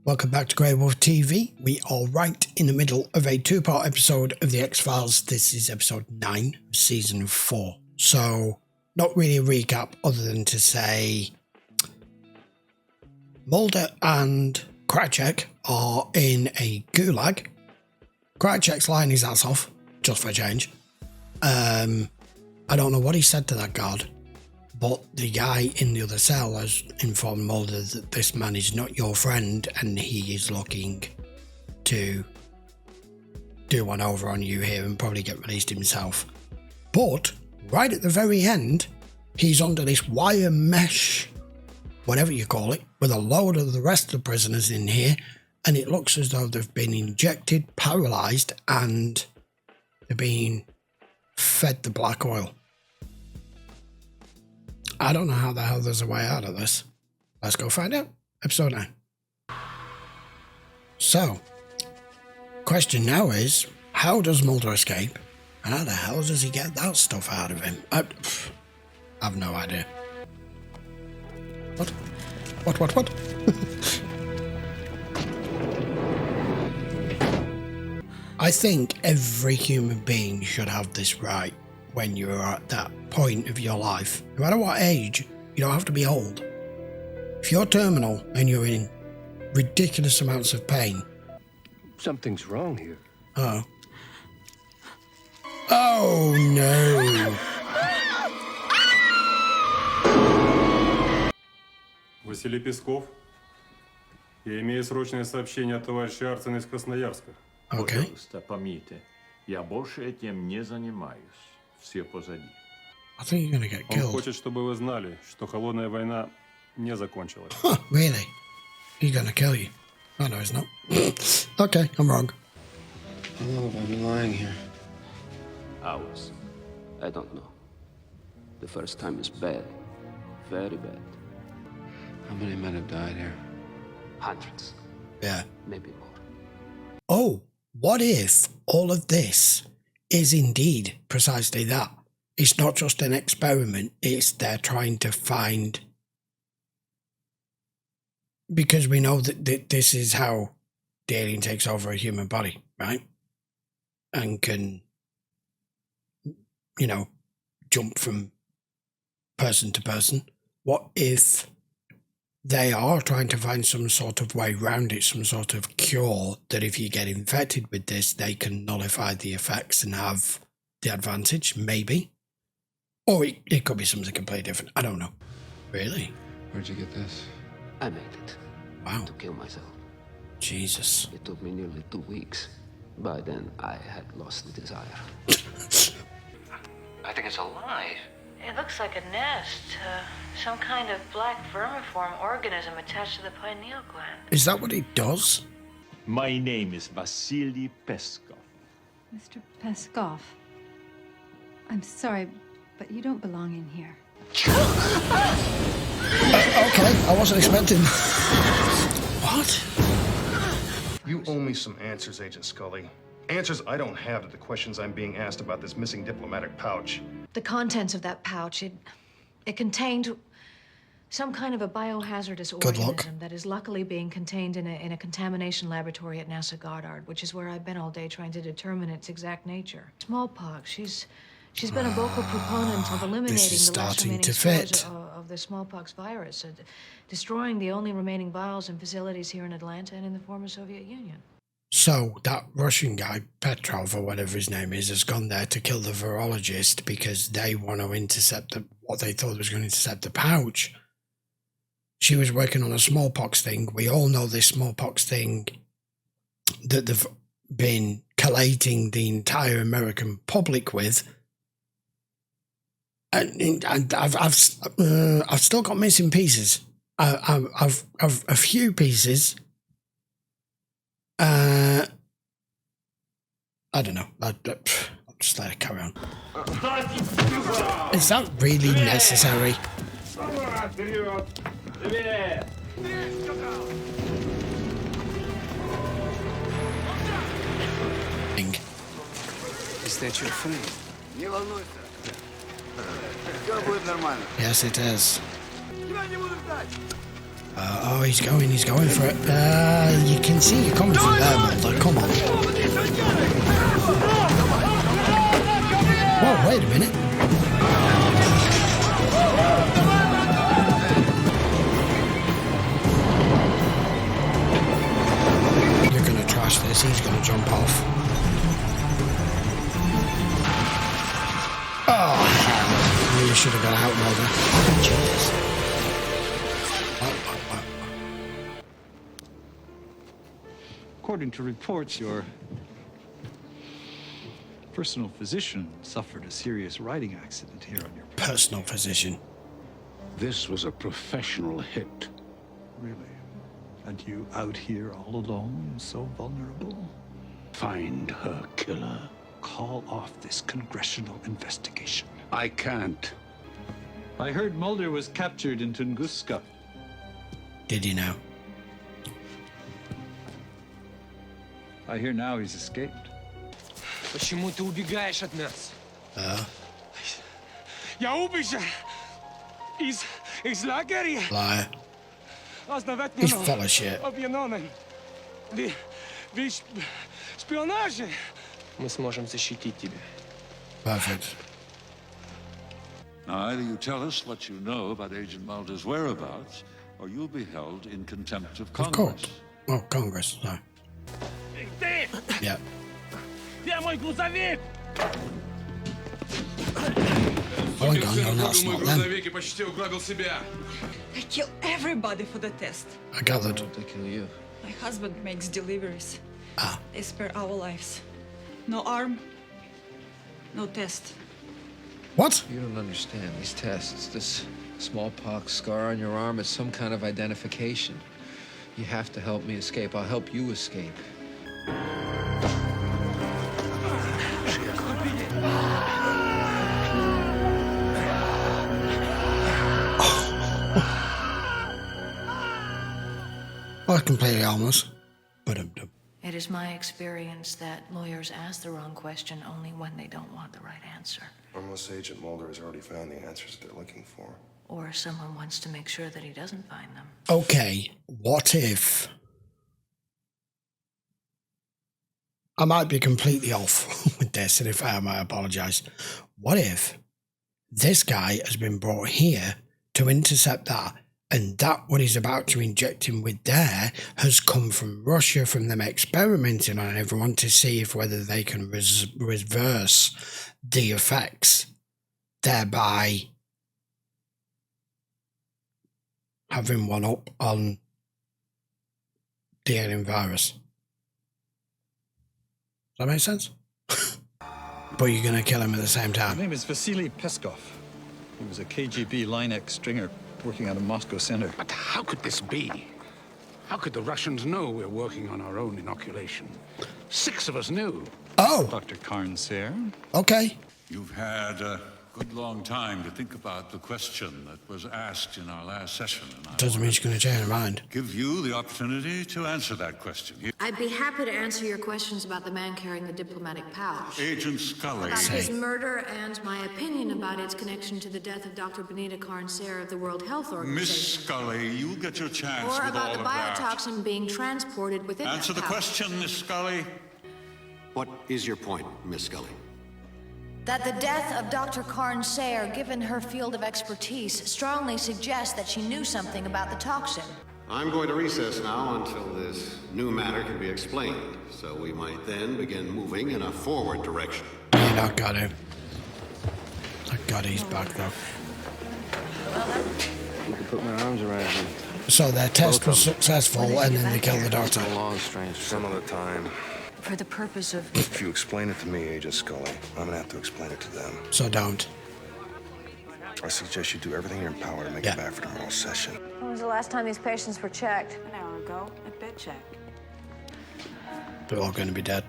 Welcome back to GreyWolf TV. We are right in the middle of a two-part episode of The X-Files. This is episode 9, season 4. So, not really a recap other than to say Mulder and Krycek are in a gulag. Krycek's lying his ass off, just for a change. I don't know what he said to that guard, but the guy in the other cell has informed Mulder that this man is not your friend and he is looking to do one over on you here and probably get released himself. But right at the very end, he's under this wire mesh, whatever you call it, with a load of the rest of the prisoners in here, and it looks as though they've been injected, paralysed, and they're being fed the black oil. I don't know how the hell there's a way out of this. Let's go find out. Episode 9. So, question now is, how does Mulder escape? And how the hell does he get that stuff out of him? I have no idea. What? I think every human being should have this right. When you're at that point of your life, no matter what age, you don't have to be old. If you're terminal and you're in ridiculous amounts of pain. Something's wrong here. Oh. Oh no. Василий Песков. Я имею срочное сообщение от товарища Арцена из Красноярска. Okay. Пожалуйста, помните, я больше этим не занимаюсь. Все позади. I think you're gonna get killed. Он хочет, чтобы вы знали, что холодная война не закончилась. Huh, really? He's gonna kill you. Oh no, he's not. Okay, I'm wrong. How long have I been lying here? Hours. I don't know. The first time is bad. Very bad. How many men have died here? Hundreds. Yeah. Maybe more. Oh, what if all of this is indeed precisely that? It's not just an experiment, it's they're trying to find... Because we know that this is how the alien takes over a human body, right? And can, you know, jump from person to person. What if they are trying to find some sort of way around it, some sort of cure that if you get infected with this, they can nullify the effects and have the advantage, maybe. Or it could be something completely different. I don't know. Really? Where'd you get this? I made it. Wow. To kill myself. Jesus. It took me nearly 2 weeks. By then, I had lost the desire. I think it's alive. It looks like a nest. Some kind of black vermiform organism attached to the pineal gland. Is that what it does? My name is Vasily Peskov. Mr. Peskov, I'm sorry, but you don't belong in here. Okay, I wasn't expecting... What? You owe me some answers, Agent Scully. Answers I don't have to the questions I'm being asked about this missing diplomatic pouch. The contents of that pouch, it contained some kind of a biohazardous organism that is luckily being contained in a contamination laboratory at NASA Goddard, which is where I've been all day trying to determine its exact nature. Smallpox. She's been a vocal proponent of eliminating the last remaining spores of the smallpox virus, destroying the only remaining vials and facilities here in Atlanta and in the former Soviet Union. So that Russian guy, Petrov, or whatever his name is, has gone there to kill the virologist because they want to intercept what they thought was going to intercept the pouch. She was working on a smallpox thing. We all know this smallpox thing that they've been collating the entire American public with. And I've still got missing pieces. I've a few pieces. I don't know. I'll just let it carry on. Is that really necessary? Is that your friend? Yes, it is. Oh, he's going for it. You can see you coming from there, Mulder. Come on. Whoa, wait a minute. You're gonna trash this. He's gonna jump off. Oh, you should have got out, Mulder. Jesus. According to reports, your personal physician suffered a serious riding accident here on your Personal physician. This was a professional hit. Really? And you out here all alone, so vulnerable? Find her killer. Call off this congressional investigation. I can't. I heard Mulder was captured in Tunguska. Did you know? I hear now he's escaped. Почему ты убегаешь от нас? Я убежал из лагеря. Liar. Основать He's full of shit. обвиненным в шпионаже. Мы сможем защитить тебя. Perfect. Now, either you tell us what you know about Agent Mulder's whereabouts, or you'll be held in contempt of Congress. Of course. Oh, Congress, no. Yeah. Где мой грузовик? Oh, hang on, no, that's not them. I kill everybody for the test. I gathered. They kill you. My husband makes deliveries. Ah. They spare our lives. No arm, no test. What? You don't understand these tests. This smallpox scar on your arm is some kind of identification. You have to help me escape. I'll help you escape. Oh, completely harmless. It is my experience that lawyers ask the wrong question only when they don't want the right answer. Unless Agent Mulder has already found the answers they're looking for. Or someone wants to make sure that he doesn't find them. Okay, what if... I might be completely off with this, and if I am, I apologise. What if this guy has been brought here to intercept that, and that what he's about to inject him with there has come from Russia, from them experimenting on everyone to see if whether they can reverse the effects, thereby having one up on the alien virus. Does that make sense? But you're going to kill him at the same time. His name is Vasily Peskov. He was a KGB Line X stringer working out of Moscow Center. But how could this be? How could the Russians know we're working on our own inoculation? 6 of us knew. Oh! Dr. Karn Sayre. Okay. You've had a good long time to think about the question that was asked in our last session. And Doesn't mean she's going to change her mind. Give you the opportunity to answer that question. I'd be happy to answer your questions about the man carrying the diplomatic pouch. Agent Scully. About his murder and my opinion about its connection to the death of Dr. Benita Karn-Sayre of the World Health Organization. Miss Scully, you'll get your chance Or with about all the of that. biotoxin being transported within Answer that the pouch. question, Miss Scully. What is your point, Miss Scully? That the death of Dr. Karn-Sayre, given her field of expertise, strongly suggests that she knew something about the toxin. I'm going to recess now until this new matter can be explained, so we might then begin moving in a forward direction. Yeah, I got him. I got his back though. You can put my arms around you. So their test was successful and then they killed the doctor. Long, strange. Some other time. For the purpose of... If you explain it to me, Agent Scully, I'm gonna have to explain it to them. So don't. I suggest you do everything in your power to make it back for tomorrow's session. When was the last time these patients were checked? An hour ago at bed check. They're all going to be dead.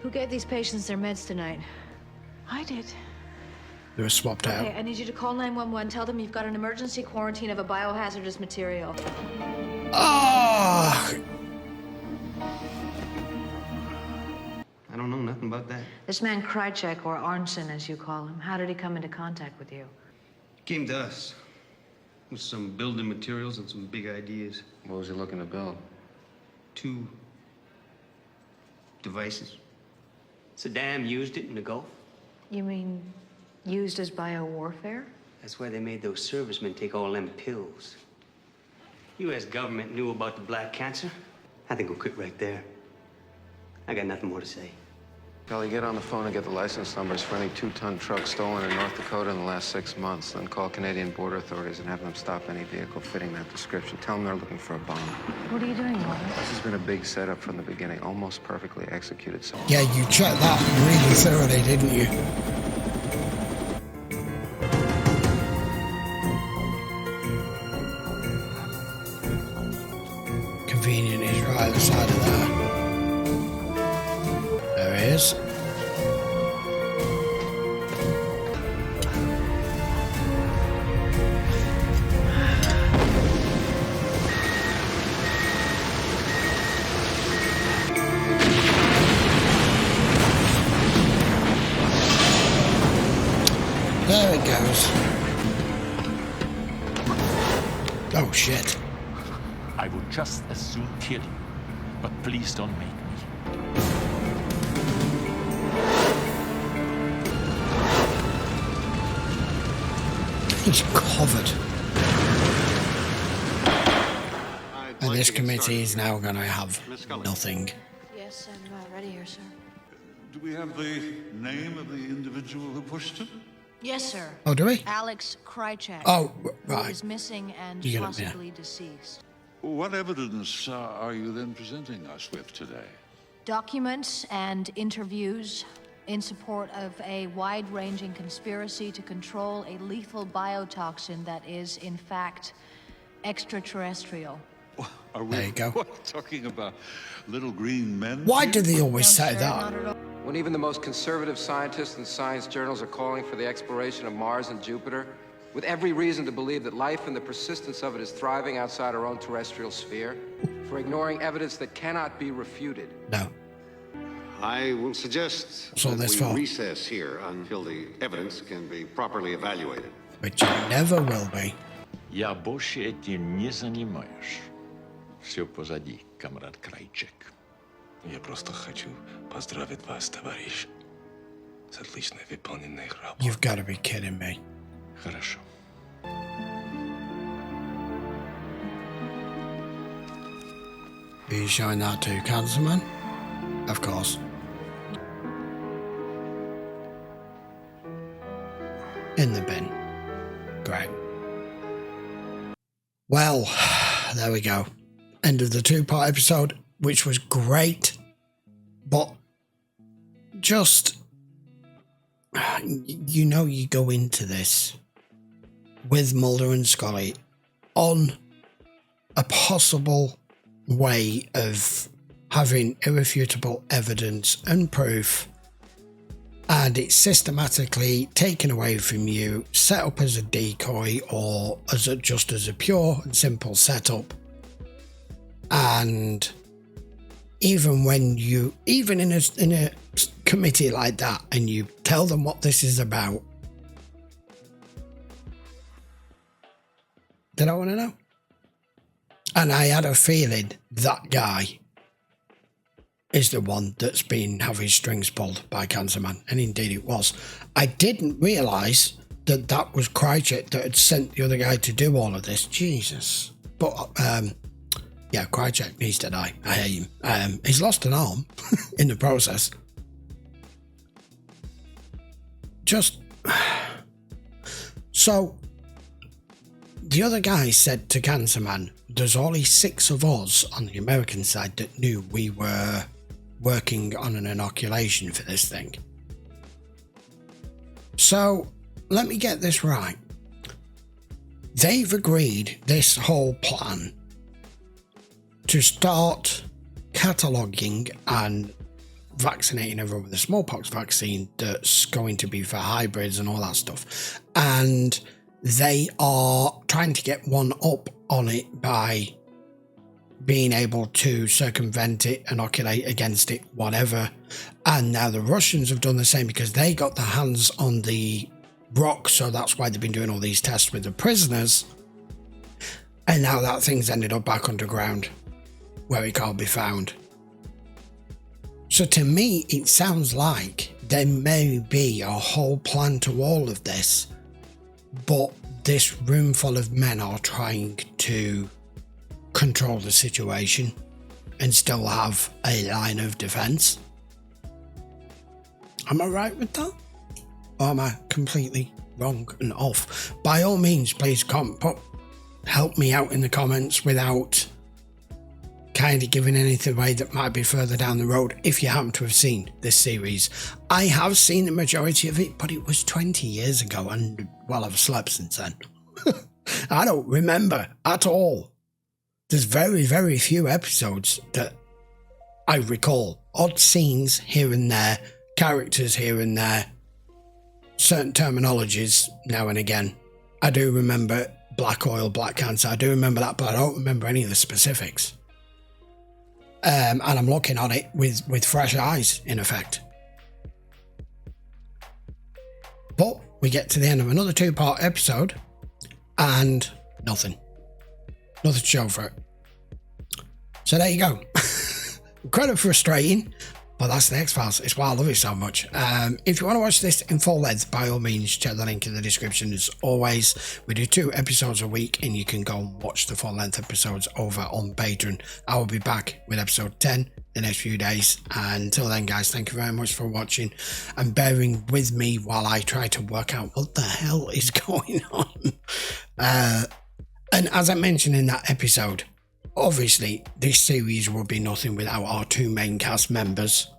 Who gave these patients their meds tonight? I did. They were swapped out. Okay, I need you to call 911. Tell them you've got an emergency quarantine of a biohazardous material. Ah! I don't know nothing about that. This man Krycek, or Arnson as you call him, how did he come into contact with you? Came to us with some building materials and some big ideas. What was he looking to build? 2 devices. Saddam used it in the Gulf. You mean used as biowarfare? That's why they made those servicemen take all them pills. U.S. government knew about the black cancer. I think we'll quit right there. I got nothing more to say. Scully, get on the phone and get the license numbers for any 2-ton trucks stolen in North Dakota in the last 6 months. Then call Canadian border authorities and have them stop any vehicle fitting that description. Tell them they're looking for a bomb. What are you doing, Mulder? This has been a big setup from the beginning, almost perfectly executed. So Yeah, you checked that really thoroughly, didn't you? Convenient is right at the side of there. There he is. There it goes. Oh shit. I would just as soon kill you, but please don't make me. He's covered. And this committee is now going to have nothing. Yes, I'm ready here, sir. Do we have the name of the individual who pushed him? Yes, sir. Oh, do we? Alex Krycek. Oh, Who right. is missing and You got it, yeah. possibly deceased. What evidence are you then presenting us with today? Documents and interviews in support of a wide-ranging conspiracy to control a lethal biotoxin that is, in fact, extraterrestrial. Are we There you go. talking about little green men? Why do they always say that? when even the most conservative scientists and science journals are calling for the exploration of Mars and Jupiter, with every reason to believe that life and the persistence of it is thriving outside our own terrestrial sphere, for ignoring evidence that cannot be refuted. No. I will suggest So that that's we far. recess here until the evidence can be properly evaluated. Which it never will be. Я больше этим не занимаюсь. Все позади, камрад Krycek. Я просто хочу поздравить вас, товарищ, с отлично выполненной работой. You've got to be kidding me. Хорошо. Are you showing that to Cancer Man? Of course. In the bin. Great. Well, there we go. End of the two-part episode, which was great, but just, you know, you go into this with Mulder and Scully on a possible way of having irrefutable evidence and proof, and it's systematically taken away from you, set up as a decoy or just as a pure and simple setup. And even in a committee like that, and you tell them what this is about, they don't want to know. And I had a feeling that guy is the one that's been having strings pulled by Cancer Man, and indeed it was. I didn't realise that that was Krycek that had sent the other guy to do all of this. Jesus. But, yeah, Krycek needs to die. I hate him. He's lost an arm in the process. Just... So, the other guy said to Cancer Man, there's only 6 of us on the American side that knew we were working on an inoculation for this thing. So, let me get this right. They've agreed this whole plan to start cataloguing and vaccinating everyone with a smallpox vaccine that's going to be for hybrids and all that stuff. And they are trying to get one up on it by being able to circumvent it, inoculate against it, whatever. And now the Russians have done the same because they got their hands on the rock, so that's why they've been doing all these tests with the prisoners. And now that thing's ended up back underground where it can't be found. So to me, it sounds like there may be a whole plan to all of this, but this room full of men are trying to control the situation and still have a line of defense. Am I right with that? Or am I completely wrong and off? By all means, please help me out in the comments without kind of giving anything away that might be further down the road if you happen to have seen this series. I have seen the majority of it, but it was 20 years ago and, well, I've slept since then. I don't remember at all. There's very, very few episodes that I recall. Odd scenes here and there, characters here and there, certain terminologies now and again. I do remember black oil, black cancer. I do remember that, but I don't remember any of the specifics. And I'm looking on it with fresh eyes, in effect. But we get to the end of another 2-part episode, and nothing. Nothing to show for it. So there you go. Kind of frustrating, but that's the X-Files. It's why I love it so much. If you want to watch this in full length, by all means, check the link in the description. As always, we do 2 episodes a week, and you can go and watch the full length episodes over on Patreon. I will be back with episode 10 the next few days. And until then, guys, thank you very much for watching and bearing with me while I try to work out what the hell is going on. And as I mentioned in that episode, obviously, this series will be nothing without our 2 main cast members.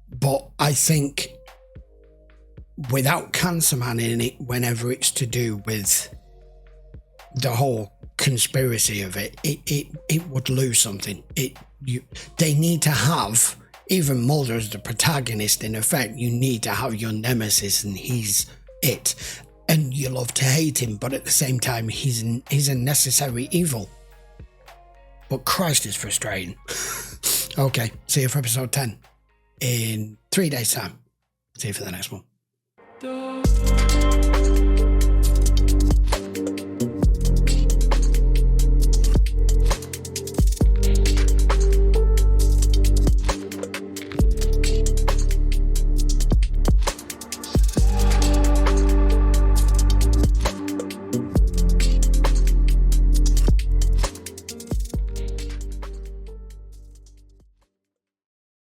But I think without Cancerman in it, whenever it's to do with the whole conspiracy of it, it would lose something. They need to have, even Mulder as the protagonist, in effect, you need to have your nemesis, and he's it. And you love to hate him, but at the same time, he's a necessary evil. But Christ, is frustrating. Okay, see you for episode 10 in 3 days' time. See you for the next one.